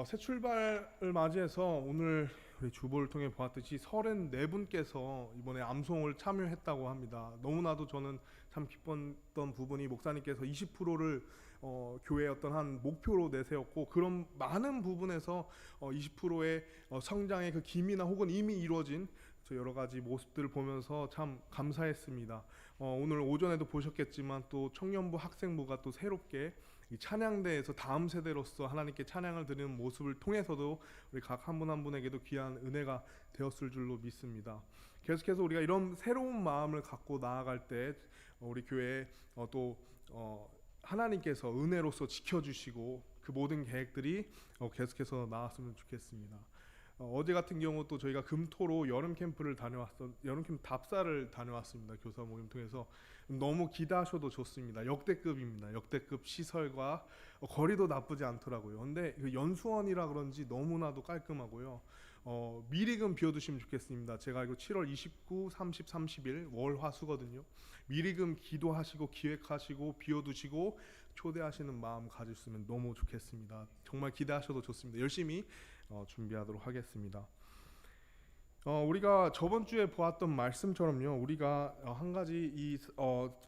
새 출발을 맞이해서 오늘 우리 주보를 통해 보았듯이 34분께서 이번에 암송을 참여했다고 합니다. 너무나도 저는 참 기뻤던 부분이 목사님께서 20%를 교회의 어떤 한 목표로 내세웠고, 그런 많은 부분에서 20%의 성장의 그 기미나 혹은 이미 이루어진 저 여러 가지 모습들을 보면서 참 감사했습니다. 오늘 오전에도 보셨겠지만 또 청년부 학생부가 또 새롭게 이 찬양대에서 다음 세대로서 하나님께 찬양을 드리는 모습을 통해서도 우리 각 한 분 한 분에게도 귀한 은혜가 되었을 줄로 믿습니다. 계속해서 우리가 이런 새로운 마음을 갖고 나아갈 때 우리 교회에 또 하나님께서 은혜로서 지켜주시고 그 모든 계획들이 계속해서 나왔으면 좋겠습니다. 어제 같은 경우 또 저희가 금토로 여름 캠프를 여름 캠프 답사를 다녀왔습니다. 교사 모임 통해서 너무 기대하셔도 좋습니다. 역대급입니다. 역대급 시설과 거리도 나쁘지 않더라고요. 근데 그 연수원이라 그런지 너무나도 깔끔하고요. 미리금 비워두시면 좋겠습니다. 제가 알고 7월 29, 30, 31 월화수거든요. 미리금 기도하시고 기획하시고 비워두시고 초대하시는 마음 가지셨으면 너무 좋겠습니다. 정말 기대하셔도 좋습니다. 열심히 준비하도록 하겠습니다. 우리가 저번 주에 보았던 말씀처럼요, 우리가 한 가지 이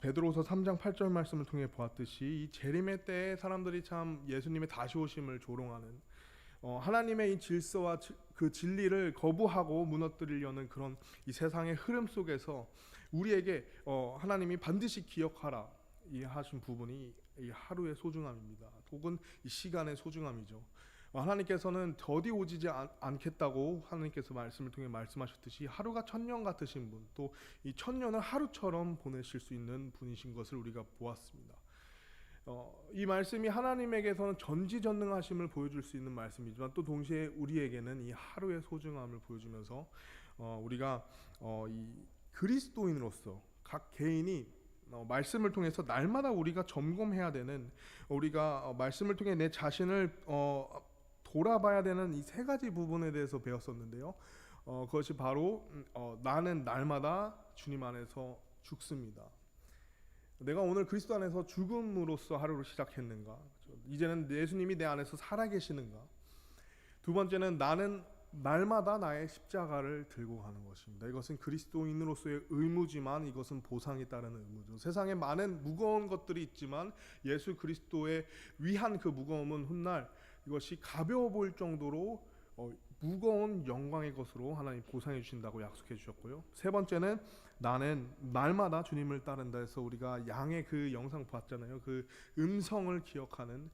베드로서 3장 8절 말씀을 통해 보았듯이 이 재림의 때에 사람들이 참 예수님의 다시 오심을 조롱하는, 하나님의 이 질서와 그 진리를 거부하고 무너뜨리려는 그런 이 세상의 흐름 속에서 우리에게 하나님이 반드시 기억하라 이 하신 부분이 이 하루의 소중함입니다. 혹은 이 시간의 소중함이죠. 하나님께서는 더디 오지지 않겠다고 하나님께서 말씀을 통해 말씀하셨듯이 하루가 천년 같으신 분, 또 이 천년을 하루처럼 보내실 수 있는 분이신 것을 우리가 보았습니다. 이 말씀이 하나님에게서는 전지전능하심을 보여줄 수 있는 말씀이지만 또 동시에 우리에게는 이 하루의 소중함을 보여주면서 우리가 이 그리스도인으로서 각 개인이 말씀을 통해서 날마다 우리가 점검해야 되는, 우리가 말씀을 통해 내 자신을 돌아봐야 되는 이 세 가지 부분에 대해서 배웠었는데요. 그것이 바로 나는 날마다 주님 안에서 죽습니다. 내가 오늘 그리스도 안에서 죽음으로써 하루를 시작했는가? 이제는 예수님이 내 안에서 살아계시는가? 두 번째는 나는 날마다 나의 십자가를 들고 가는 것입니다. 이것은 그리스도인으로서의 의무지만 이것은 보상에 따르는 의무죠. 세상에 많은 무거운 것들이 있지만 예수 그리스도의 위한 그 무거움은 훗날 이것이 가벼워 보일 정도로 무거운 영광의 것으로 하나님 보상해 주신다고 약속해 주셨고요. 세 번째는 나는 날마다 주님을 따른다 해서 우리가 양의 그 영상 봤잖아요. 그 음성을 기억하는,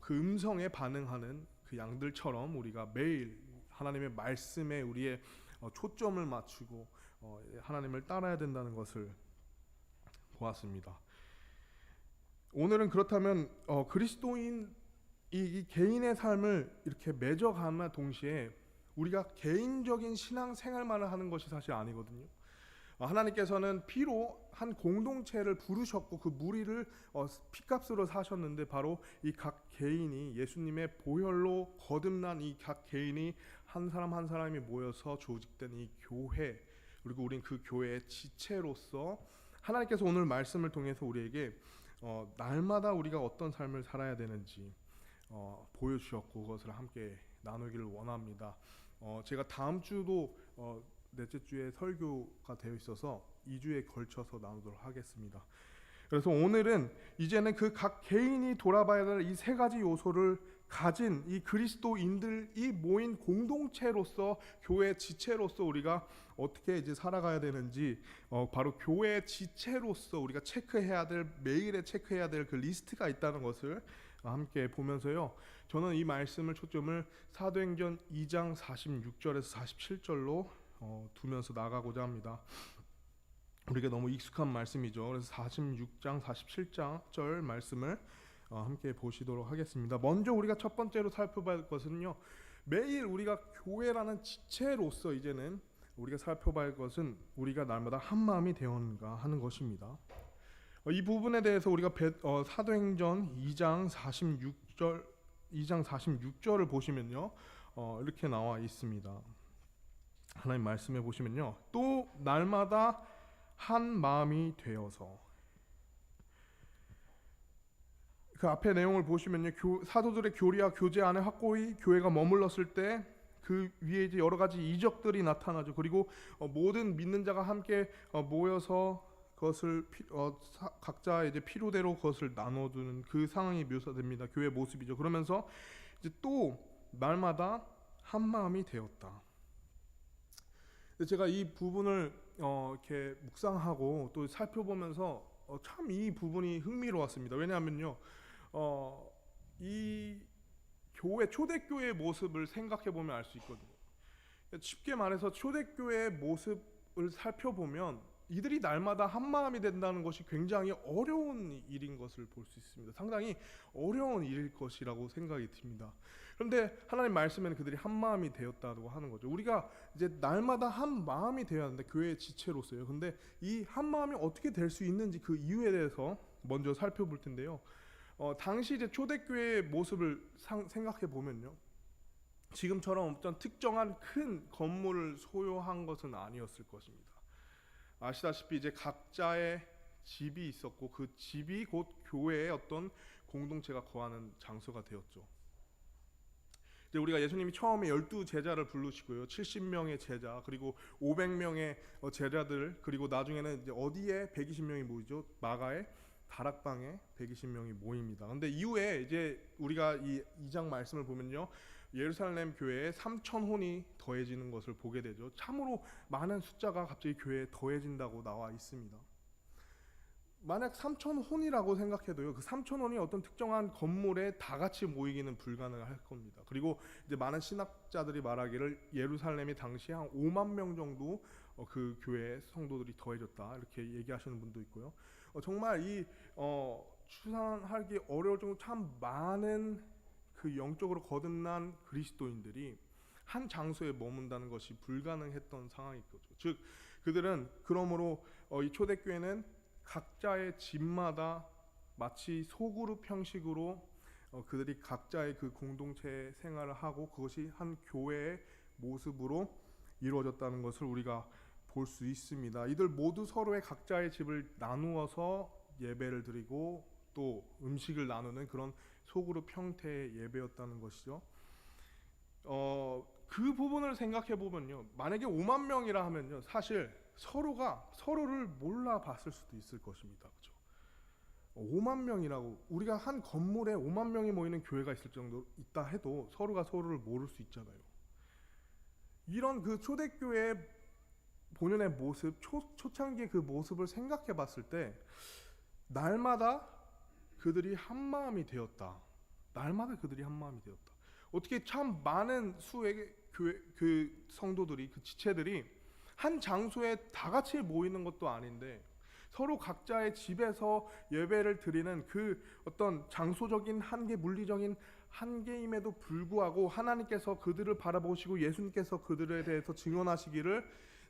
그 음성에 반응하는 그 양들처럼 우리가 매일 하나님의 말씀에 우리의 초점을 맞추고 하나님을 따라야 된다는 것을 보았습니다. 오늘은 그렇다면 그리스도인 이 개인의 삶을 이렇게 맺어감과 동시에 우리가 개인적인 신앙 생활만을 하는 것이 사실 아니거든요. 하나님께서는 피로 한 공동체를 부르셨고 그 무리를 피값으로 사셨는데, 바로 이 각 개인이 예수님의 보혈로 거듭난 이 각 개인이 한 사람 한 사람이 모여서 조직된 이 교회, 그리고 우린 그 교회의 지체로서 하나님께서 오늘 말씀을 통해서 우리에게 날마다 우리가 어떤 삶을 살아야 되는지 보여주셨고 그것을 함께 나누기를 원합니다. 제가 다음 주도 넷째 주에 설교가 되어 있어서 2주에 걸쳐서 나누도록 하겠습니다. 그래서 오늘은 이제는 그 각 개인이 돌아봐야 될 이 세 가지 요소를 가진 이 그리스도인들이 모인 공동체로서, 교회 지체로서 우리가 어떻게 이제 살아가야 되는지, 바로 교회 지체로서 우리가 체크해야 될, 매일에 체크해야 될 그 리스트가 있다는 것을 함께 보면서요, 저는 이 말씀을 초점을 사도행전 2장 46절에서 47절로 두면서 나가고자 합니다. 우리가 너무 익숙한 말씀이죠. 그래서 46장 47절 말씀을 함께 보시도록 하겠습니다. 먼저 우리가 첫 번째로 살펴볼 것은요, 매일 우리가 교회라는 지체로서 이제는 우리가 살펴봐야 할 것은 우리가 날마다 한 마음이 되었는가 하는 것입니다. 이 부분에 대해서 우리가 사도행전 2장 46절을 보시면요, 이렇게 나와 있습니다. 하나님 말씀해 보시면요, 또 날마다 한 마음이 되어서, 그 앞에 내용을 보시면요, 사도들의 교리와 교제 안에 확고히 교회가 머물렀을 때 그 위에 이제 여러 가지 이적들이 나타나죠. 그리고 모든 믿는 자가 함께 모여서 그것을 각자 이제 필요대로 그것을 나눠주는 그 상황이 묘사됩니다. 교회 모습이죠. 그러면서 이제 또 날마다 한 마음이 되었다. 제가 이 부분을 이렇게 묵상하고 또 살펴보면서 참 이 부분이 흥미로웠습니다. 왜냐하면요, 이 교회 초대교회의 모습을 생각해 보면 알 수 있거든요. 쉽게 말해서 초대교회의 모습을 살펴보면 이들이 날마다 한 마음이 된다는 것이 굉장히 어려운 일인 것을 볼 수 있습니다. 상당히 어려운 일일 것이라고 생각이 듭니다. 그런데 하나님 말씀에는 그들이 한 마음이 되었다고 하는 거죠. 우리가 이제 날마다 한 마음이 되어야 하는데 교회의 지체로서요. 근데 이 한 마음이 어떻게 될 수 있는지 그 이유에 대해서 먼저 살펴볼 텐데요. 당시 이제 초대교회의 모습을 생각해 보면요, 지금처럼 어떤 특정한 큰 건물을 소유한 것은 아니었을 것입니다. 아시다시피 이제 각자의 집이 있었고 그 집이 곧 교회의 어떤 공동체가 거하는 장소가 되었죠. 이제 우리가 예수님이 처음에 12제자를 부르시고요, 70명의 제자 그리고 500명의 제자들, 그리고 나중에는 이제 어디에 120명이 모이죠? 마가의 다락방에 120명이 모입니다. 근데 이후에 이제 우리가 이 2장 말씀을 보면요, 예루살렘 교회에 3,000혼이 더해지는 것을 보게 되죠. 참으로 많은 숫자가 갑자기 교회에 더해진다고 나와 있습니다. 만약 3,000혼이라고 생각해도요, 그 3,000혼이 어떤 특정한 건물에 다 같이 모이기는 불가능할 겁니다. 그리고 이제 많은 신학자들이 말하기를 예루살렘이 당시 한 5만 명 정도 그 교회에 성도들이 더해졌다, 이렇게 얘기하시는 분도 있고요. 정말 이 추산하기 어려울 정도로 참 많은 그 영적으로 거듭난 그리스도인들이 한 장소에 머문다는 것이 불가능했던 상황인 거죠. 즉 그들은 그러므로 이 초대교회는 각자의 집마다 마치 소그룹 형식으로 그들이 각자의 그 공동체 생활을 하고 그것이 한 교회의 모습으로 이루어졌다는 것을 우리가 볼 수 있습니다. 이들 모두 서로의 각자의 집을 나누어서 예배를 드리고 또 음식을 나누는 그런 소그룹 형태의 예배였다는 것이죠. 그 부분을 생각해 보면요, 만약에 5만 명이라 하면요, 사실 서로가 서로를 몰라 봤을 수도 있을 것입니다. 그렇죠? 5만 명이라고, 우리가 한 건물에 5만 명이 모이는 교회가 있을 정도 있다 해도 서로가 서로를 모를 수 있잖아요. 이런 그 초대교회의 본연의 모습, 초창기의 그 모습을 생각해 봤을 때 날마다 그들이 한 마음이 되었다. 날마다 그들이 한 마음이 되었다. 어떻게 참 많은 수의 교회 그 성도들이, 그 지체들이 한 장소에 다 같이 모이는 것도 아닌데 서로 각자의 집에서 예배를 드리는 그 어떤 장소적인 한계, 물리적인 한계임에도 불구하고 하나님께서 그들을 바라보시고 예수님께서 그들에 대해서 증언하시기를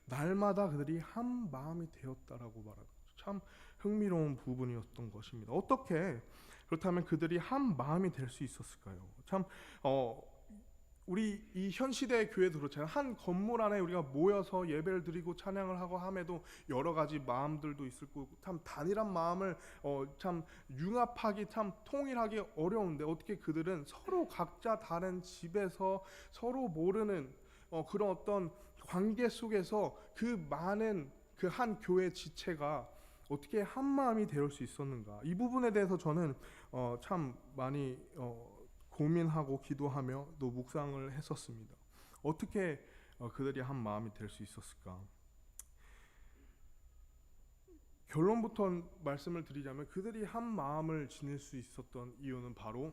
날마다 그들이 한 마음이 되었다라고 말하는 거죠. 참 흥미로운 부분이었던 것입니다. 어떻게 그렇다면 그들이 한 마음이 될 수 있었을까요? 참 우리 이 현 시대의 교회도 그렇잖아요. 한 건물 안에 우리가 모여서 예배를 드리고 찬양을 하고 함에도 여러 가지 마음들도 있을 거고 참 단일한 마음을 참 융합하기, 참 통일하기 어려운데 어떻게 그들은 서로 각자 다른 집에서 서로 모르는 그런 어떤 관계 속에서 그 많은 그 한 교회 지체가 어떻게 한 마음이 될 수 있었는가? 이 부분에 대해서 저는 참 많이 고민하고 기도하며 또 묵상을 했었습니다. 어떻게 그들이 한 마음이 될 수 있었을까? 결론부터 말씀을 드리자면 그들이 한 마음을 지닐 수 있었던 이유는 바로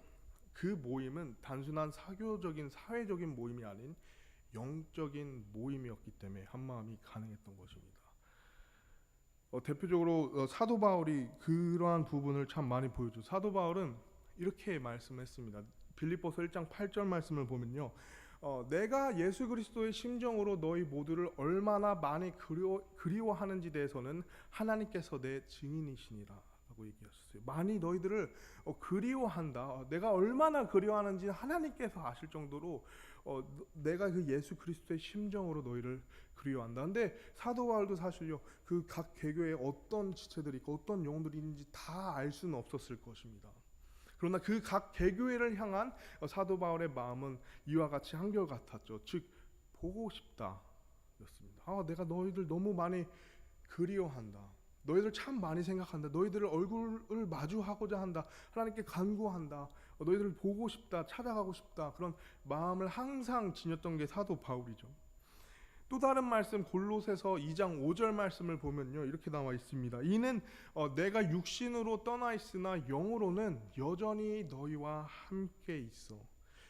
그 모임은 단순한 사교적인 사회적인 모임이 아닌 영적인 모임이었기 때문에 한 마음이 가능했던 것입니다. 대표적으로 사도 바울이 그러한 부분을 참 많이 보여줘. 사도 바울은 이렇게 말씀했습니다. 빌립보서 1장 8절 말씀을 보면요, 내가 예수 그리스도의 심정으로 너희 모두를 얼마나 많이 그리워하는지 대해서는 하나님께서 내 증인이시니라 라고 얘기하셨어요. 많이 너희들을 그리워한다. 내가 얼마나 그리워하는지 하나님께서 아실 정도로 내가 그 예수 그리스도의 심정으로 너희를 그리워한다. 근데 사도 바울도 사실요, 그 각 개교에 어떤 지체들이 있고 어떤 영혼들이 있는지 다 알 수는 없었을 것입니다. 그러나 그 각 개교회를 향한 사도 바울의 마음은 이와 같이 한결같았죠. 즉 보고 싶다 였습니다. 내가 너희들 너무 많이 그리워한다. 너희들 참 많이 생각한다. 너희들을 얼굴을 마주하고자 한다. 하나님께 간구한다. 너희들을 보고 싶다. 찾아가고 싶다. 그런 마음을 항상 지녔던 게 사도 바울이죠. 또 다른 말씀 골로새서 2장 5절 말씀을 보면요, 이렇게 나와 있습니다. 이는 내가 육신으로 떠나 있으나 영으로는 여전히 너희와 함께 있어.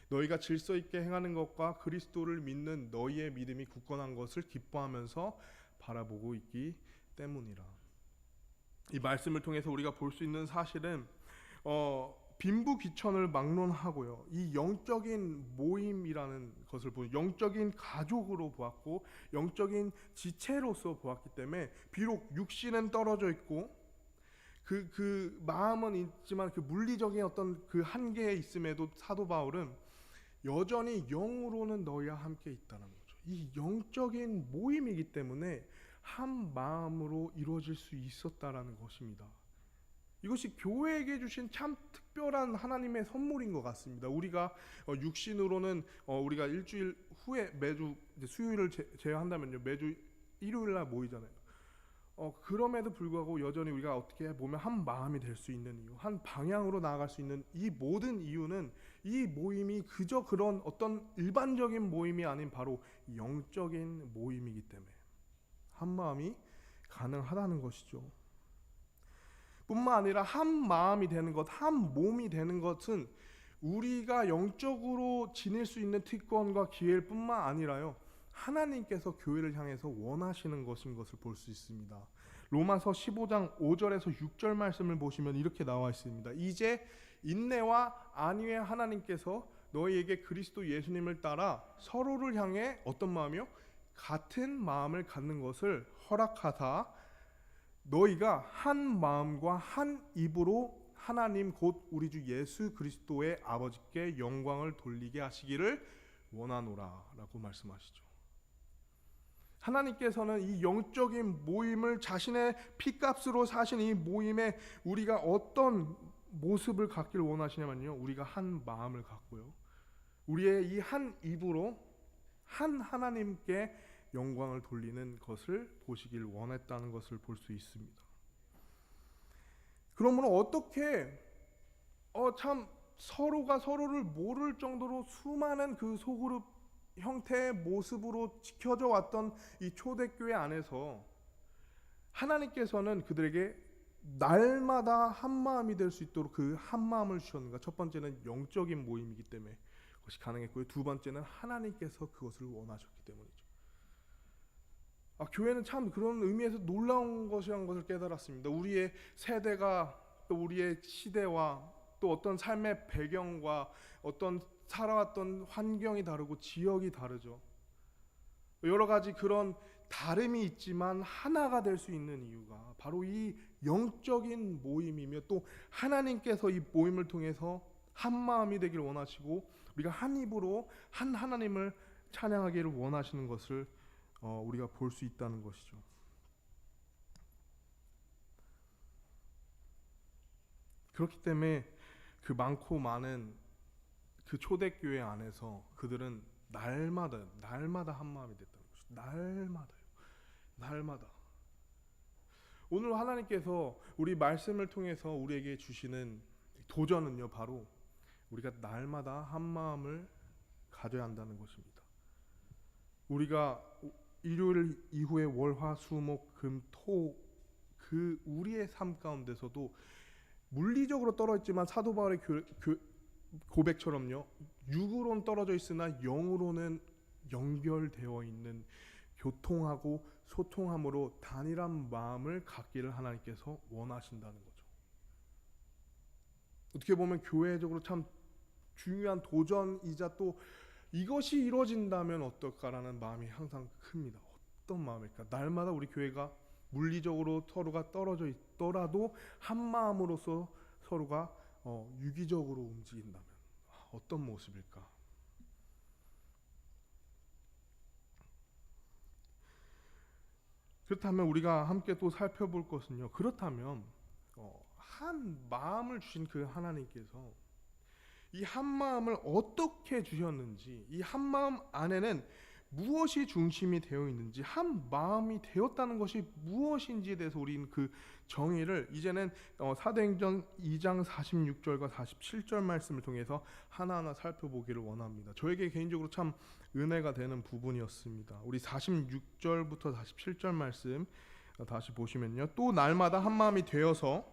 너희가 질서 있게 행하는 것과 그리스도를 믿는 너희의 믿음이 굳건한 것을 기뻐하면서 바라보고 있기 때문이라. 이 말씀을 통해서 우리가 볼 수 있는 사실은 빈부귀천을 막론하고요, 이 영적인 모임이라는 것을 보고 영적인 가족으로 보았고 영적인 지체로서 보았기 때문에 비록 육신은 떨어져 있고 그 마음은 있지만 그 물리적인 어떤 그 한계에 있음에도 사도 바울은 여전히 영으로는 너희와 함께 있다는 거죠. 이 영적인 모임이기 때문에 한 마음으로 이루어질 수 있었다라는 것입니다. 이것이 교회에게 주신 참 특별한 하나님의 선물인 것 같습니다. 우리가 육신으로는 우리가 일주일 후에 매주 수요일을 제외한다면요, 매주 일요일 날 모이잖아요. 그럼에도 불구하고 여전히 우리가 어떻게 보면 한 마음이 될 수 있는 이유, 한 방향으로 나아갈 수 있는 이 모든 이유는 이 모임이 그저 그런 어떤 일반적인 모임이 아닌 바로 영적인 모임이기 때문에 한 마음이 가능하다는 것이죠. 뿐만 아니라 한 마음이 되는 것, 한 몸이 되는 것은 우리가 영적으로 지닐 수 있는 특권과 기회일 뿐만 아니라요, 하나님께서 교회를 향해서 원하시는 것인 것을 볼 수 있습니다. 로마서 15장 5절에서 6절 말씀을 보시면 이렇게 나와 있습니다. 이제 인내와 안위의 하나님께서 너희에게 그리스도 예수님을 따라 서로를 향해 어떤 마음이요? 같은 마음을 갖는 것을 허락하사 너희가 한 마음과 한 입으로 하나님 곧 우리 주 예수 그리스도의 아버지께 영광을 돌리게 하시기를 원하노라 라고 말씀하시죠. 하나님께서는 이 영적인 모임을 자신의 피값으로 사신 이 모임에 우리가 어떤 모습을 갖기를 원하시냐면요, 우리가 한 마음을 갖고요, 우리의 이 한 입으로 한 하나님께 영광을 돌리는 것을 보시길 원했다는 것을 볼 수 있습니다. 그러므로 어떻게 참 서로가 서로를 모를 정도로 수많은 그 소그룹 형태의 모습으로 지켜져 왔던 이 초대교회 안에서 하나님께서는 그들에게 날마다 한 마음이 될 수 있도록 그 한 마음을 주셨는가? 첫 번째는 영적인 모임이기 때문에 그것이 가능했고요, 두 번째는 하나님께서 그것을 원하셨기 때문이죠. 교회는 참 그런 의미에서 놀라운 것이라는 것을 깨달았습니다. 우리의 세대가 또 우리의 시대와 또 어떤 삶의 배경과 어떤 살아왔던 환경이 다르고 지역이 다르죠. 여러 가지 그런 다름이 있지만 하나가 될 수 있는 이유가 바로 이 영적인 모임이며 또 하나님께서 이 모임을 통해서 한 마음이 되길 원하시고 우리가 한 입으로 한 하나님을 찬양하기를 원하시는 것을 우리가 볼 수 있다는 것이죠. 그렇기 때문에 그 많고 많은 그 초대교회 안에서 그들은 날마다 한 마음이 됐다는 것이죠. 날마다. 오늘 하나님께서 우리 말씀을 통해서 우리에게 주시는 도전은요, 바로 우리가 날마다 한 마음을 가져야 한다는 것입니다. 우리가 일요일 이후에 월, 화, 수, 목, 금, 토 그 우리의 삶 가운데서도 물리적으로 떨어졌지만 사도 바울의 고백처럼요, 육으로는 떨어져 있으나 영으로는 연결되어 있는 교통하고 소통함으로 단일한 마음을 갖기를 하나님께서 원하신다는 거죠. 어떻게 보면 교회적으로 참 중요한 도전이자 또 이것이 이루어진다면 어떨까라는 마음이 항상 큽니다. 어떤 마음일까? 날마다 우리 교회가 물리적으로 서로가 떨어져 있더라도 한 마음으로서 서로가 유기적으로 움직인다면 어떤 모습일까? 그렇다면 우리가 함께 또 살펴볼 것은요, 그렇다면 한 마음을 주신 그 하나님께서 이 한 마음을 어떻게 주셨는지, 이 한 마음 안에는 무엇이 중심이 되어 있는지, 한 마음이 되었다는 것이 무엇인지에 대해서 우리는 그 정의를 이제는 사도행전 2장 46절과 47절 말씀을 통해서 하나하나 살펴보기를 원합니다. 저에게 개인적으로 참 은혜가 되는 부분이었습니다. 우리 46절부터 47절 말씀 다시 보시면요, 또 날마다 한 마음이 되어서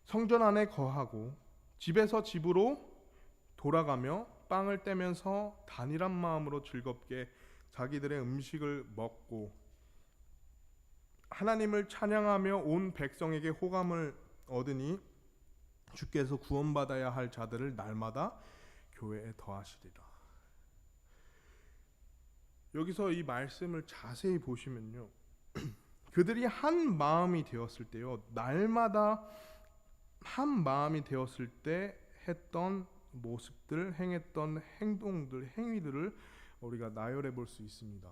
성전 안에 거하고 집에서 집으로 돌아가며 빵을 떼면서 단일한 마음으로 즐겁게 자기들의 음식을 먹고 하나님을 찬양하며 온 백성에게 호감을 얻으니 주께서 구원받아야 할 자들을 날마다 교회에 더하시리라. 여기서 이 말씀을 자세히 보시면요, 그들이 한 마음이 되었을 때요, 날마다 한 마음이 되었을 때 했던 모습들, 행했던 행동들, 행위들을 우리가 나열해 볼 수 있습니다.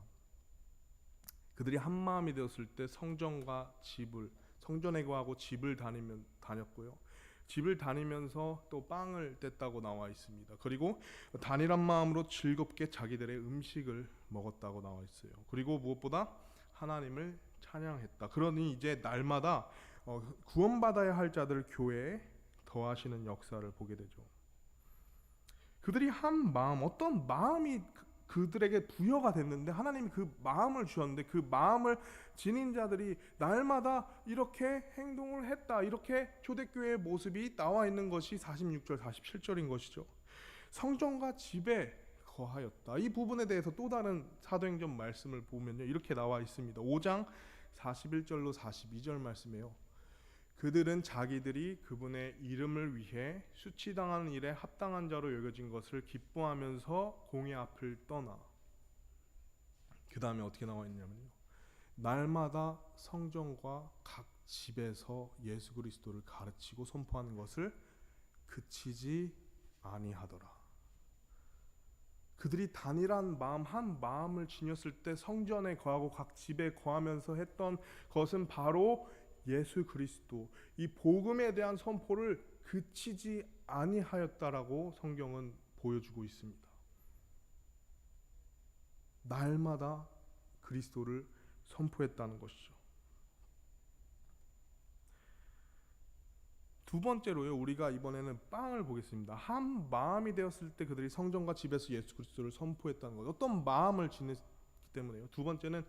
그들이 한 마음이 되었을 때 성전과 집을, 성전에 거하고 집을 다녔고요. 집을 다니면서 또 빵을 뗐다고 나와 있습니다. 그리고 단일한 마음으로 즐겁게 자기들의 음식을 먹었다고 나와 있어요. 그리고 무엇보다 하나님을 찬양했다. 그러니 이제 날마다 구원받아야 할 자들을 교회에 더하시는 역사를 보게 되죠. 그들이 한 마음, 어떤 마음이 그들에게 부여가 됐는데 하나님이 그 마음을 주셨는데 그 마음을 지닌 자들이 날마다 이렇게 행동을 했다. 이렇게 초대교회의 모습이 나와 있는 것이 46절, 47절인 것이죠. 성전과 집에 거하였다. 이 부분에 대해서 또 다른 사도행전 말씀을 보면요, 이렇게 나와 있습니다. 5장 41절로 42절 말씀이에요. 그들은 자기들이 그분의 이름을 위해 수치당하는 일에 합당한 자로 여겨진 것을 기뻐하면서 공의 앞을 떠나, 그 다음에 어떻게 나와 있냐면요, 날마다 성전과 각 집에서 예수 그리스도를 가르치고 선포하는 것을 그치지 아니하더라. 그들이 단일한 마음, 한 마음을 지녔을 때 성전에 거하고 각 집에 거하면서 했던 것은 바로 예수 그리스도, 이 복음에 대한 선포를 그치지 아니하였다라고 성경은 보여주고 있습니다. 날마다 그리스도를 선포했다는 것이죠. 두 번째로요, 우리가 이번에는 빵을 보겠습니다. 한 마음이 되었을 때 그들이 성전과 집에서 예수 그리스도를 선포했다는 것, 어떤 마음을 지냈기 때문에요. 두 번째는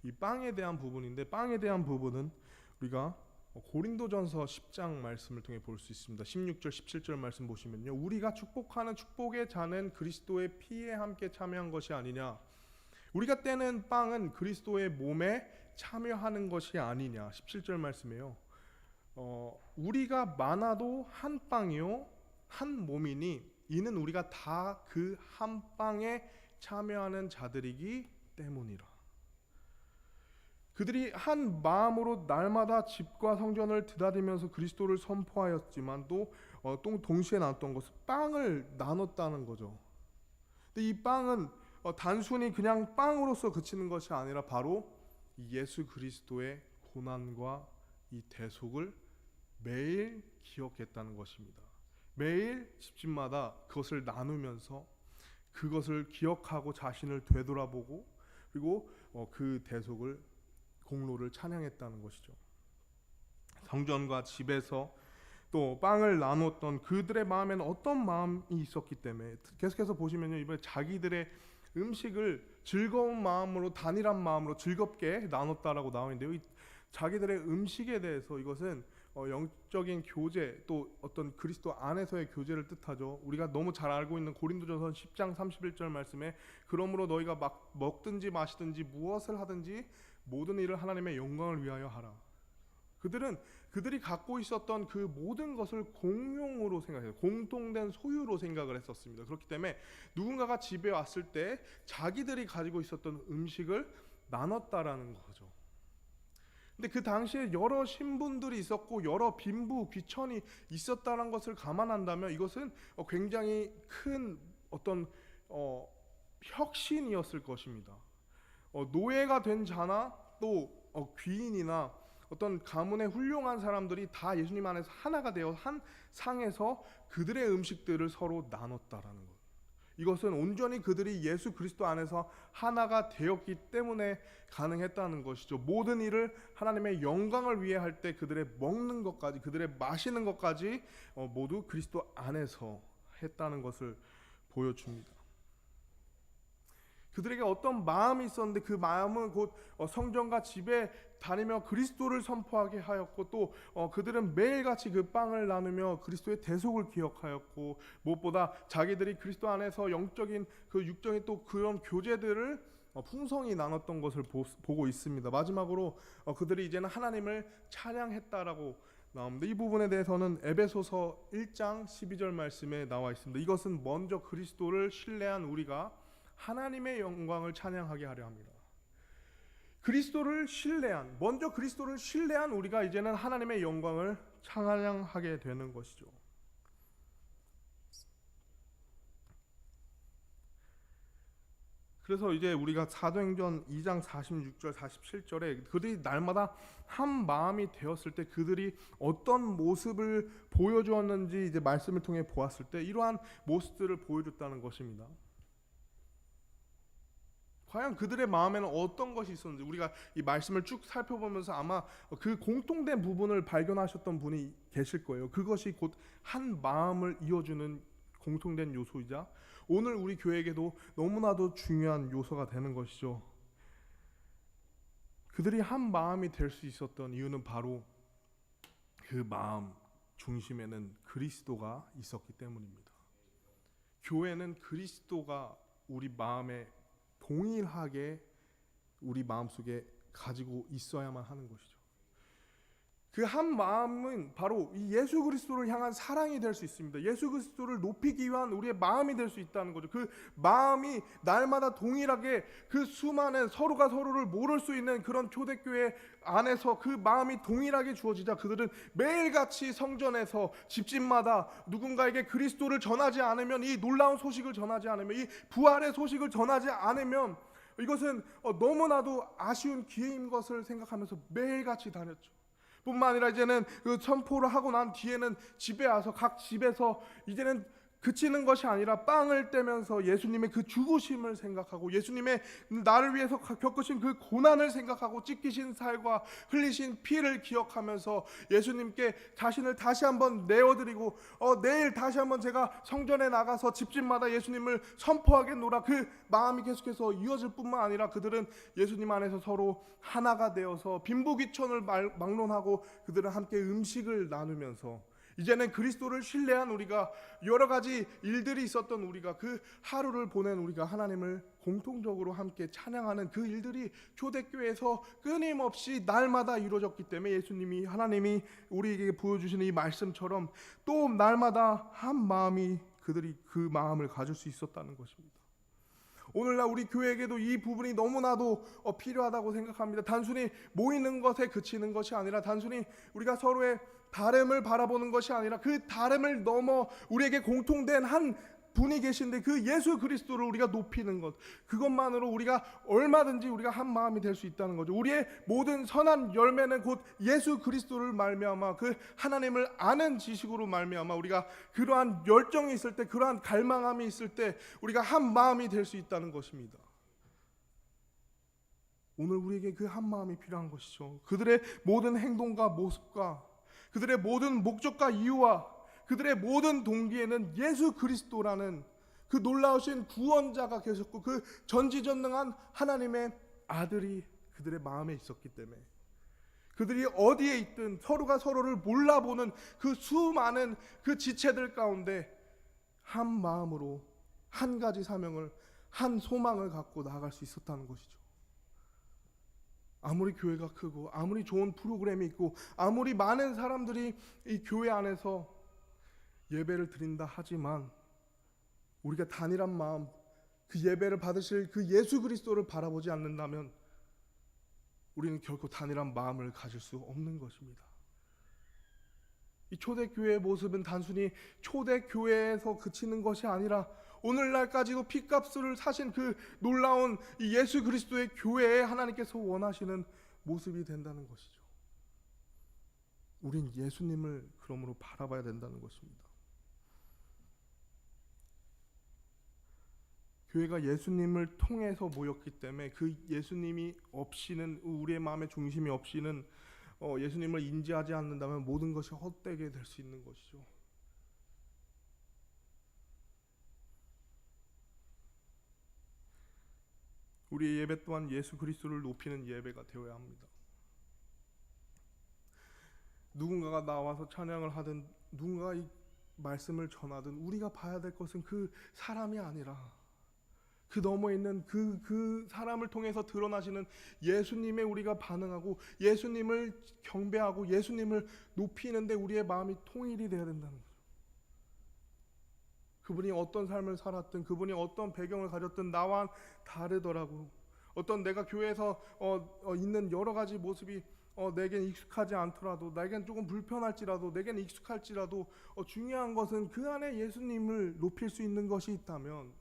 이 빵에 대한 부분인데, 빵에 대한 부분은 우리가 고린도전서 10장 말씀을 통해 볼 수 있습니다. 16절 17절 말씀 보시면요, 우리가 축복하는 축복의 잔은 그리스도의 피에 함께 참여한 것이 아니냐, 우리가 떼는 빵은 그리스도의 몸에 참여하는 것이 아니냐. 17절 말씀이에요. 우리가 많아도 한 빵이요 한 몸이니 이는 우리가 다 그 한 빵에 참여하는 자들이기 때문이라. 그들이 한 마음으로 날마다 집과 성전을 드나들면서 그리스도를 선포하였지만 또 동시에 나눴던 것은 빵을 나눴다는 거죠. 근데 이 빵은 단순히 그냥 빵으로서 그치는 것이 아니라 바로 예수 그리스도의 고난과 이 대속을 매일 기억했다는 것입니다. 매일 집집마다 그것을 나누면서 그것을 기억하고 자신을 되돌아보고 그리고 그 대속을, 공로를 찬양했다는 것이죠. 성전과 집에서 또 빵을 나눴던 그들의 마음에는 어떤 마음이 있었기 때문에, 계속해서 보시면요, 이번에 자기들의 음식을 즐거운 마음으로, 단일한 마음으로 즐겁게 나눴다라고 나와 있는데요, 이 자기들의 음식에 대해서 이것은 영적인 교제, 또 어떤 그리스도 안에서의 교제를 뜻하죠. 우리가 너무 잘 알고 있는 고린도전서 10장 31절 말씀에 그러므로 너희가 막 먹든지 마시든지 무엇을 하든지 모든 일을 하나님의 영광을 위하여 하라. 그들이 갖고 있었던 그 모든 것을 공용으로 생각해요. 공통된 소유로 생각을 했었습니다. 그렇기 때문에 누군가가 집에 왔을 때 자기들이 가지고 있었던 음식을 나눴다라는 거죠. 근데 그 당시에 여러 신분들이 있었고 여러 빈부 귀천이 있었다는 것을 감안한다면 이것은 굉장히 큰 어떤 혁신이었을 것입니다. 노예가 된 자나 또 귀인이나 어떤 가문의 훌륭한 사람들이 다 예수님 안에서 하나가 되어 한 상에서 그들의 음식들을 서로 나눴다라는 것. 이것은 온전히 그들이 예수 그리스도 안에서 하나가 되었기 때문에 가능했다는 것이죠. 모든 일을 하나님의 영광을 위해 할 때 그들의 먹는 것까지, 그들의 마시는 것까지 모두 그리스도 안에서 했다는 것을 보여줍니다. 그들에게 어떤 마음이 있었는데 그 마음은 곧 성전과 집에 다니며 그리스도를 선포하게 하였고, 또 그들은 매일같이 그 빵을 나누며 그리스도의 대속을 기억하였고, 무엇보다 자기들이 그리스도 안에서 영적인 그 육적인 또 그런 교제들을 풍성히 나눴던 것을 보고 있습니다. 마지막으로 그들이 이제는 하나님을 찬양했다라고 나옵니다. 이 부분에 대해서는 에베소서 1장 12절 말씀에 나와 있습니다. 이것은 먼저 그리스도를 신뢰한 우리가 하나님의 영광을 찬양하게 하려 합니다. 먼저 그리스도를 신뢰한 우리가 이제는 하나님의 영광을 찬양하게 되는 것이죠. 그래서 이제 우리가 사도행전 2장 46절 47절에 그들이 날마다 한 마음이 되었을 때 그들이 어떤 모습을 보여주었는지 이제 말씀을 통해 보았을 때 이러한 모습들을 보여줬다는 것입니다. 과연 그들의 마음에는 어떤 것이 있었는지 우리가 이 말씀을 쭉 살펴보면서 아마 그 공통된 부분을 발견하셨던 분이 계실 거예요. 그것이 곧 한 마음을 이어주는 공통된 요소이자 오늘 우리 교회에게도 너무나도 중요한 요소가 되는 것이죠. 그들이 한 마음이 될 수 있었던 이유는 바로 그 마음 중심에는 그리스도가 있었기 때문입니다. 교회는 그리스도가 우리 마음에 동일하게 우리 마음속에 가지고 있어야만 하는 것이죠. 그 한 마음은 바로 이 예수 그리스도를 향한 사랑이 될 수 있습니다. 예수 그리스도를 높이기 위한 우리의 마음이 될 수 있다는 거죠. 그 마음이 날마다 동일하게 그 수많은 서로가 서로를 모를 수 있는 그런 초대교회 안에서 그 마음이 동일하게 주어지자 그들은 매일같이 성전에서 집집마다 누군가에게 그리스도를 전하지 않으면, 이 놀라운 소식을 전하지 않으면, 이 부활의 소식을 전하지 않으면 이것은 너무나도 아쉬운 기회인 것을 생각하면서 매일같이 다녔죠. 뿐만 아니라 이제는 그 선포를 하고 난 뒤에는 집에 와서 각 집에서 이제는 그치는 것이 아니라 빵을 떼면서 예수님의 그 죽으심을 생각하고 예수님의 나를 위해서 겪으신 그 고난을 생각하고 찢기신 살과 흘리신 피를 기억하면서 예수님께 자신을 다시 한번 내어드리고 내일 다시 한번 제가 성전에 나가서 집집마다 예수님을 선포하겠노라, 그 마음이 계속해서 이어질 뿐만 아니라 그들은 예수님 안에서 서로 하나가 되어서 빈부귀천을 막론하고 그들은 함께 음식을 나누면서 이제는 그리스도를 신뢰한 우리가, 여러 가지 일들이 있었던 우리가, 그 하루를 보낸 우리가 하나님을 공통적으로 함께 찬양하는 그 일들이 초대교회에서 끊임없이 날마다 이루어졌기 때문에 예수님이, 하나님이 우리에게 보여주시는 이 말씀처럼 또 날마다 한 마음이 그들이 그 마음을 가질 수 있었다는 것입니다. 오늘날 우리 교회에게도 이 부분이 너무나도 필요하다고 생각합니다. 단순히 모이는 것에 그치는 것이 아니라, 단순히 우리가 서로의 다름을 바라보는 것이 아니라 그 다름을 넘어 우리에게 공통된 한 분이 계신데 그 예수 그리스도를 우리가 높이는 것, 그것만으로 우리가 얼마든지 우리가 한 마음이 될 수 있다는 거죠. 우리의 모든 선한 열매는 곧 예수 그리스도를 말미암아 그 하나님을 아는 지식으로 말미암아 우리가 그러한 열정이 있을 때, 그러한 갈망함이 있을 때 우리가 한 마음이 될 수 있다는 것입니다. 오늘 우리에게 그 한 마음이 필요한 것이죠. 그들의 모든 행동과 모습과 그들의 모든 목적과 이유와 그들의 모든 동기에는 예수 그리스도라는 그 놀라우신 구원자가 계셨고 그 전지전능한 하나님의 아들이 그들의 마음에 있었기 때문에 그들이 어디에 있든 서로가 서로를 몰라보는 그 수많은 그 지체들 가운데 한 마음으로 한 가지 사명을, 한 소망을 갖고 나아갈 수 있었다는 것이죠. 아무리 교회가 크고 아무리 좋은 프로그램이 있고 아무리 많은 사람들이 이 교회 안에서 예배를 드린다 하지만 우리가 단일한 마음, 그 예배를 받으실 그 예수 그리스도를 바라보지 않는다면 우리는 결코 단일한 마음을 가질 수 없는 것입니다. 이 초대교회의 모습은 단순히 초대교회에서 그치는 것이 아니라 오늘날까지도 핏값을 사신 그 놀라운 이 예수 그리스도의 교회에 하나님께서 원하시는 모습이 된다는 것이죠. 우린 예수님을 그러므로 바라봐야 된다는 것입니다. 교회가 예수님을 통해서 모였기 때문에 그 예수님이 없이는, 우리의 마음의 중심이 없이는 예수님을 인지하지 않는다면 모든 것이 헛되게 될 수 있는 것이죠. 우리의 예배 또한 예수 그리스도를 높이는 예배가 되어야 합니다. 누군가가 나와서 찬양을 하든 누군가 이 말씀을 전하든 우리가 봐야 될 것은 그 사람이 아니라 그 너머에 있는 그 사람을 통해서 드러나시는 예수님에 우리가 반응하고 예수님을 경배하고 예수님을 높이는데 우리의 마음이 통일이 되어야 된다는 거죠. 그분이 어떤 삶을 살았든 그분이 어떤 배경을 가졌든 나와 다르더라고. 어떤 내가 교회에서 있는 여러 가지 모습이 내겐 익숙하지 않더라도, 내겐 조금 불편할지라도, 내겐 익숙할지라도 중요한 것은 그 안에 예수님을 높일 수 있는 것이 있다면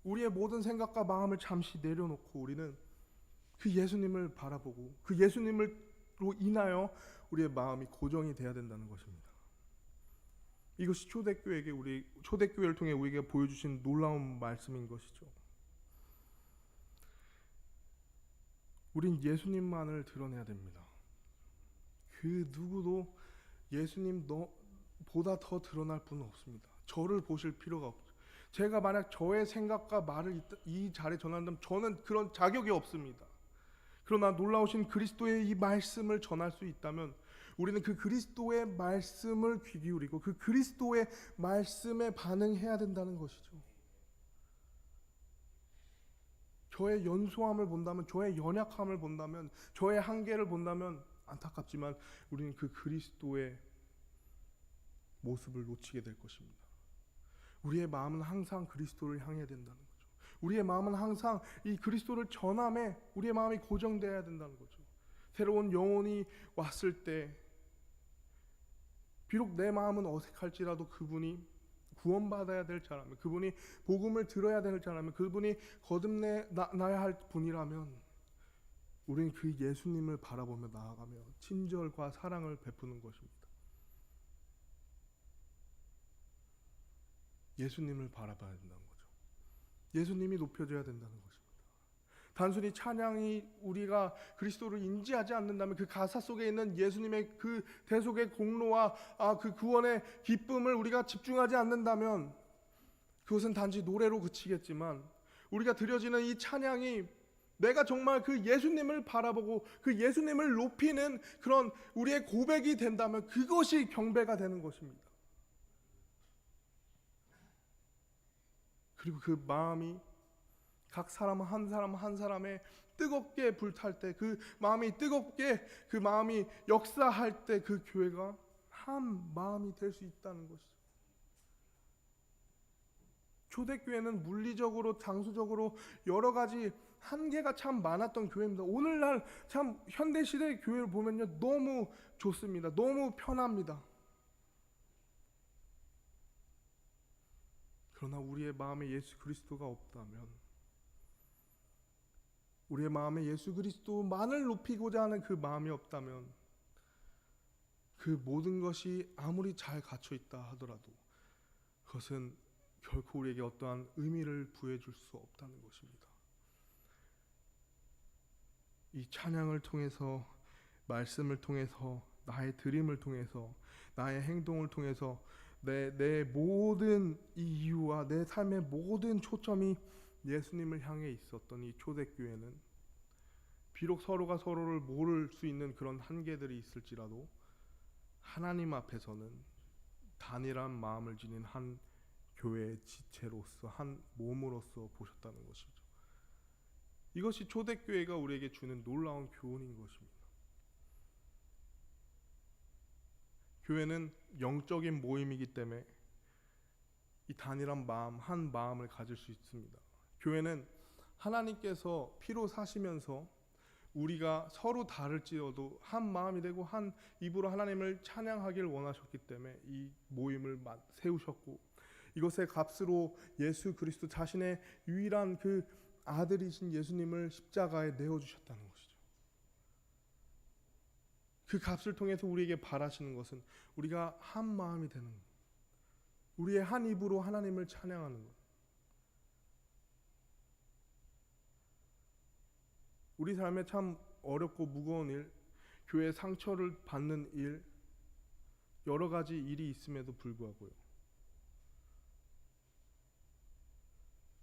우리의 모든 생각과 마음을 잠시 내려놓고 우리는 그 예수님을 바라보고 그 예수님으로 인하여 우리의 마음이 고정이 돼야 된다는 것입니다. 이것이 초대교회를 통해 우리에게 보여주신 놀라운 말씀인 것이죠. 우린 예수님만을 드러내야 됩니다. 그 누구도 예수님 보다 더 드러날 분은 없습니다. 저를 보실 필요가 없죠. 제가 만약 저의 생각과 말을 이 자리에 전한다면 저는 그런 자격이 없습니다. 그러나 놀라우신 그리스도의 이 말씀을 전할 수 있다면 우리는 그 그리스도의 말씀을 귀 기울이고 그 그리스도의 말씀에 반응해야 된다는 것이죠. 저의 연소함을 본다면, 저의 연약함을 본다면, 저의 한계를 본다면 안타깝지만 우리는 그 그리스도의 모습을 놓치게 될 것입니다. 우리의 마음은 항상 그리스도를 향해야 된다는 거죠. 우리의 마음은 항상 이 그리스도를 전함에 우리의 마음이 고정되어야 된다는 거죠. 새로운 영혼이 왔을 때 비록 내 마음은 어색할지라도 그분이 구원받아야 될 자라면, 그분이 복음을 들어야 될 자라면, 그분이 거듭나야 할 분이라면 우리는 그 예수님을 바라보며 나아가며 친절과 사랑을 베푸는 것입니다. 예수님을 바라봐야 된다는 거죠. 예수님이 높여져야 된다는 것입니다. 단순히 찬양이 우리가 그리스도를 인지하지 않는다면 그 가사 속에 있는 예수님의 그 대속의 공로와 그 구원의 기쁨을 우리가 집중하지 않는다면 그것은 단지 노래로 그치겠지만 우리가 드려지는 이 찬양이 내가 정말 그 예수님을 바라보고 그 예수님을 높이는 그런 우리의 고백이 된다면 그것이 경배가 되는 것입니다. 그리고 그 마음이 각 사람 한 사람의 뜨겁게 불탈 때, 그 마음이 뜨겁게 그 마음이 역사할 때 그 교회가 한 마음이 될 수 있다는 것이죠. 초대교회는 물리적으로 장소적으로 여러 가지 한계가 참 많았던 교회입니다. 오늘날 참 현대시대의 교회를 보면요 너무 좋습니다. 너무 편합니다. 그러나 우리의 마음에 예수 그리스도가 없다면, 우리의 마음에 예수 그리스도만을 높이고자 하는 그 마음이 없다면 그 모든 것이 아무리 잘 갇혀 있다 하더라도 그것은 결코 우리에게 어떠한 의미를 부여줄 수 없다는 것입니다. 이 찬양을 통해서, 말씀을 통해서, 나의 드림을 통해서, 나의 행동을 통해서 내 모든 이 이유와 내 삶의 모든 초점이 예수님을 향해 있었던 이 초대교회는 비록 서로가 서로를 모를 수 있는 그런 한계들이 있을지라도 하나님 앞에서는 단일한 마음을 지닌 한 교회의 지체로서, 한 몸으로서 보셨다는 것이죠. 이것이 초대교회가 우리에게 주는 놀라운 교훈인 것입니다. 교회는 영적인 모임이기 때문에 이 단일한 마음, 한 마음을 가질 수 있습니다. 교회는 하나님께서 피로 사시면서 우리가 서로 다를지라도 한 마음이 되고 한 입으로 하나님을 찬양하길 원하셨기 때문에 이 모임을 세우셨고, 이것의 값으로 예수 그리스도 자신의 유일한 그 아들이신 예수님을 십자가에 내어주셨다는 것이죠. 그 값을 통해서 우리에게 바라시는 것은 우리가 한 마음이 되는 것, 우리의 한 입으로 하나님을 찬양하는 것. 우리 삶에 참 어렵고 무거운 일, 교회 상처를 받는 일, 여러 가지 일이 있음에도 불구하고요,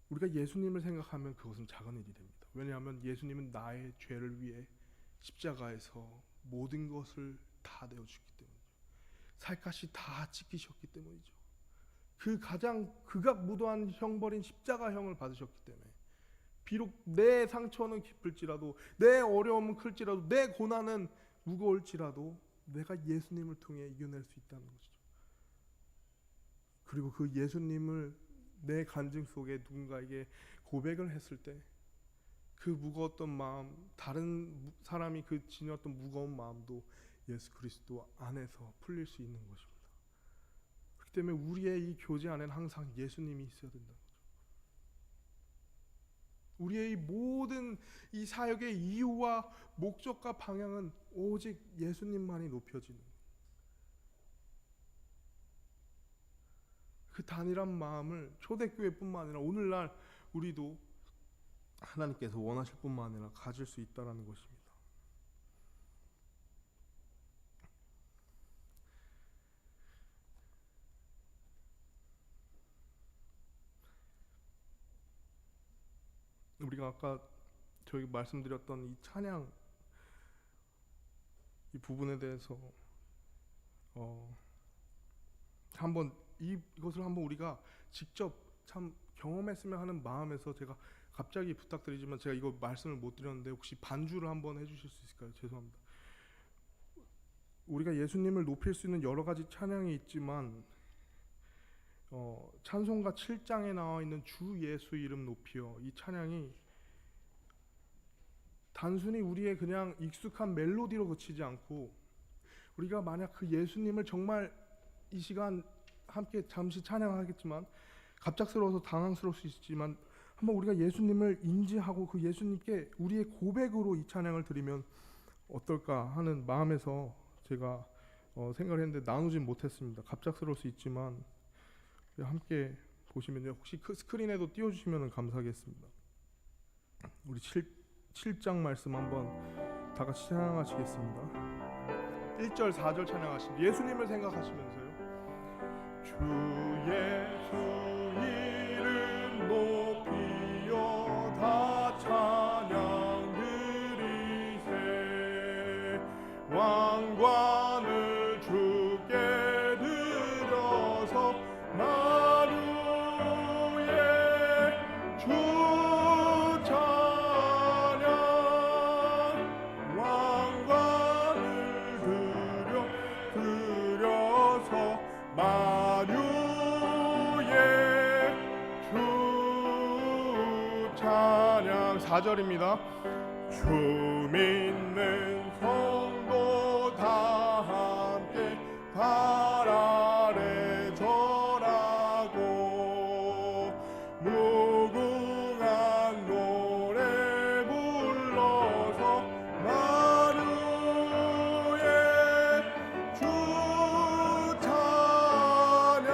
우리가 예수님을 생각하면 그것은 작은 일이 됩니다. 왜냐하면 예수님은 나의 죄를 위해 십자가에서 모든 것을 다 내어주기 때문이죠. 살갗이 다 찢기셨기 때문이죠. 그 가장 극악무도한 형벌인 십자가형을 받으셨기 때문에 비록 내 상처는 깊을지라도, 내 어려움은 클지라도, 내 고난은 무거울지라도 내가 예수님을 통해 이겨낼 수 있다는 것이죠. 그리고 그 예수님을 내 간증 속에 누군가에게 고백을 했을 때 그 무거웠던 마음, 다른 사람이 그 지녔던 무거운 마음도 예수 그리스도 안에서 풀릴 수 있는 것입니다. 그렇기 때문에 우리의 이 교제 안에는 항상 예수님이 있어야 된다는 거죠. 우리의 이 모든 이 사역의 이유와 목적과 방향은 오직 예수님만이 높여지는, 그 단일한 마음을 초대교회뿐만 아니라 오늘날 우리도 하나님께서 원하실 뿐만 아니라 가질 수 있다는 것입니다. 우리가 아까 저희 말씀드렸던 이 찬양 이 부분에 대해서 한번 이것을 한번 우리가 직접 참 경험했으면 하는 마음에서 제가 갑자기 부탁드리지만 제가 이거 말씀을 못 드렸는데 혹시 반주를 한번 해주실 수 있을까요? 죄송합니다. 우리가 예수님을 높일 수 있는 여러 가지 찬양이 있지만 찬송가 7장에 나와 있는 주 예수 이름 높이여, 이 찬양이 단순히 우리의 그냥 익숙한 멜로디로 그치지 않고 우리가 만약 그 예수님을 정말 이 시간 함께 잠시 찬양하겠지만 갑작스러워서 당황스러울 수 있지만 한번 우리가 예수님을 인지하고 그 예수님께 우리의 고백으로 이 찬양을 드리면 어떨까 하는 마음에서 제가 생각을 했는데 나누진 못했습니다. 갑작스러울 수 있지만 함께 보시면요, 혹시 그 스크린에도 띄워주시면 감사하겠습니다. 우리 7장 말씀 한번 다 같이 찬양하시겠습니다. 1절 4절 찬양하시고 예수님을 생각하시면서요, 주 예수 이름 높이여 다 찬양 드리세, 왕관을 주께 드려서 만유의 주 찬양, 왕관을 드려서 만유의 주 찬양. 4절입니다. 주 믿는 성도 다 함께 발 아래 절하고 무궁한 노래 불러서 만유의 주 찬양,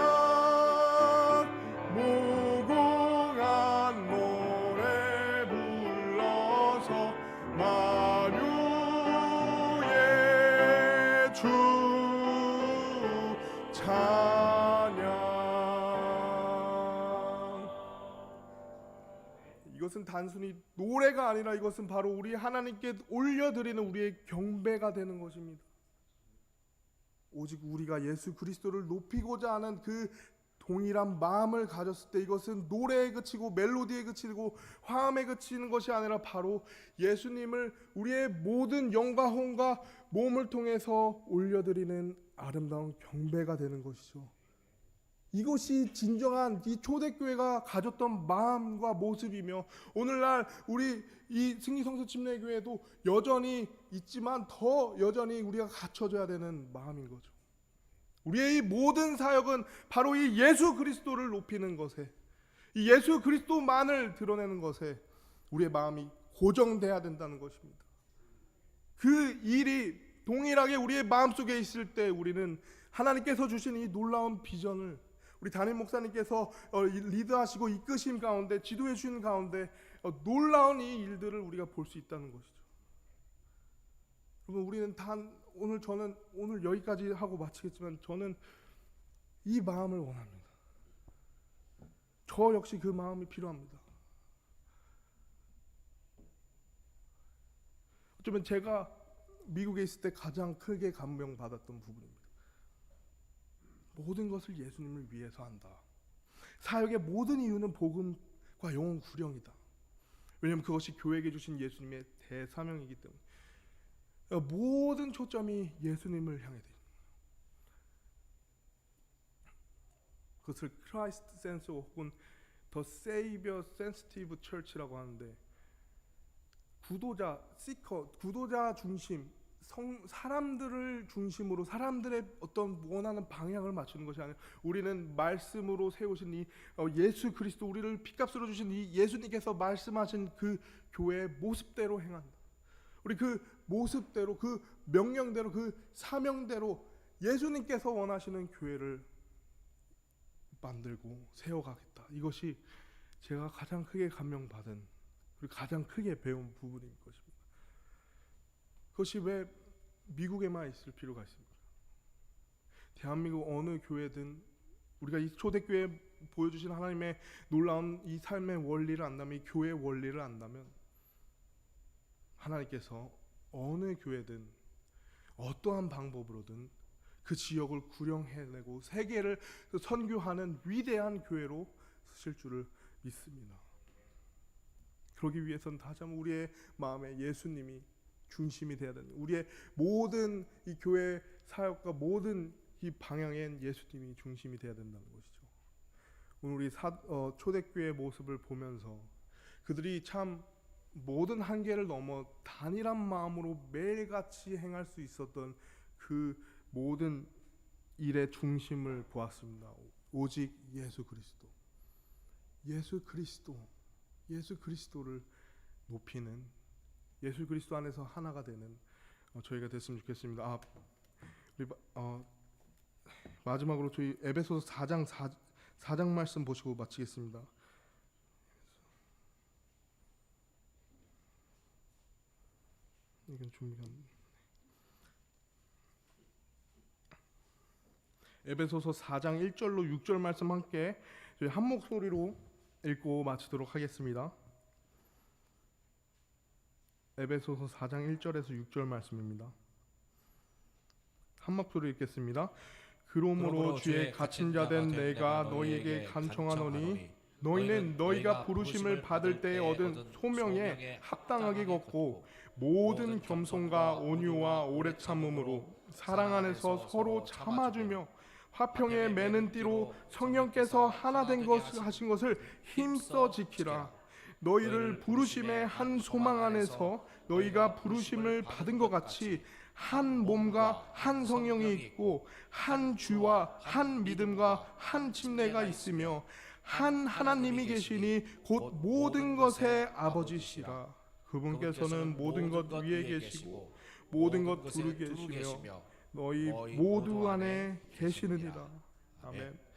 무궁한 노래 불러서 만유의 주 찬양. 이것은 단순히 노래가 아니라 이것은 바로 우리 하나님께 올려드리는 우리의 경배가 되는 것입니다. 오직 우리가 예수 그리스도를 높이고자 하는 그 동일한 마음을 가졌을 때 이것은 노래에 그치고 멜로디에 그치고 화음에 그치는 것이 아니라 바로 예수님을 우리의 모든 영과 혼과 몸을 통해서 올려드리는 아름다운 경배가 되는 것이죠. 이것이 진정한 이 초대교회가 가졌던 마음과 모습이며 오늘날 우리 이 승리성서침례교회도 여전히 있지만 더 여전히 우리가 갖춰져야 되는 마음인 거죠. 우리의 이 모든 사역은 바로 이 예수 그리스도를 높이는 것에, 이 예수 그리스도만을 드러내는 것에 우리의 마음이 고정돼야 된다는 것입니다. 그 일이 동일하게 우리의 마음속에 있을 때 우리는 하나님께서 주신 이 놀라운 비전을 우리 담임 목사님께서 리드하시고 이끄심 가운데 지도해 주신 가운데 놀라운 이 일들을 우리가 볼 수 있다는 것이죠. 여러분, 우리는 저는 오늘 여기까지 하고 마치겠지만 저는 이 마음을 원합니다. 저 역시 그 마음이 필요합니다. 어쩌면 제가 미국에 있을 때 가장 크게 감명받았던 부분입니다. 모든 것을 예수님을 위해서 한다. 사역의 모든 이유는 복음과 영혼 구령이다. 왜냐하면 그것이 교회에게 주신 예수님의 대사명이기 때문에 모든 초점이 예수님을 향해 됩니다. 그것을 크라이스트 센스 혹은 더 세이비어 센시티브 처치라고 하는데 구도자 중심, 사람들을 중심으로 사람들의 어떤 원하는 방향을 맞추는 것이 아니라 우리는 말씀으로 세우신 이 예수 그리스도, 우리를 핏값으로 주신 이 예수님께서 말씀하신 그 교회의 모습대로 행한다. 우리 그 모습대로, 그 명령대로, 그 사명대로 예수님께서 원하시는 교회를 만들고 세워가겠다. 이것이 제가 가장 크게 감명받은 그리고 가장 크게 배운 부분인 것입니다. 그것이 왜 미국에만 있을 필요가 있습니까? 대한민국 어느 교회든 우리가 이 초대교회에 보여주신 하나님의 놀라운 이 삶의 원리를 안다면, 이 교회의 원리를 안다면 하나님께서 어느 교회든 어떠한 방법으로든 그 지역을 구령해내고 세계를 선교하는 위대한 교회로 쓰실 줄을 믿습니다. 그러기 위해서는 다시 한번 우리의 마음에 예수님이 중심이 되어야 됩니다. 우리의 모든 이 교회 사역과 모든 이 방향엔 예수님이 중심이 되어야 된다는 것이죠. 오늘 우리 초대교회의 모습을 보면서 그들이 참 모든 한계를 넘어 단일한 마음으로 매일같이 행할 수 있었던 그 모든 일의 중심을 보았습니다. 오직 예수 그리스도를 높이는, 예수 그리스도 안에서 하나가 되는 저희가 됐으면 좋겠습니다. 마지막으로 저희 에베소서 4장 말씀 보시고 마치겠습니다. 이건 준비가 안 돼. 에베소서 4장 1절로 6절 말씀 함께 저희 한 목소리로 읽고 마치도록 하겠습니다. 에베소서 4장 1절에서 6절 말씀입니다. 한 목소리로 읽겠습니다. 그러므로 주의 갇힌 자 된 내가 너희에게 간청하노니 너희는 너희가 부르심을 받을 때에 얻은 소명에 합당하게 걷고 모든 겸손과 온유와 오래 참음으로 사랑 안에서 서로 참아주며 화평에 매는 띠로 성령께서 하나 된 것 하신 것을 힘써 지키라. 너희를 부르심의 한 소망 안에서 너희가 부르심을 받은 것 같이 한 몸과 한 성령이 있고 한 주와 한 믿음과 한 침례가 있으며 한 하나님이 계시니 곧 모든 것의 아버지시라. 그분께서는 모든 것 위에 계시고 모든 것 두루 계시며 너희 모두 안에 계시느니라. 아멘.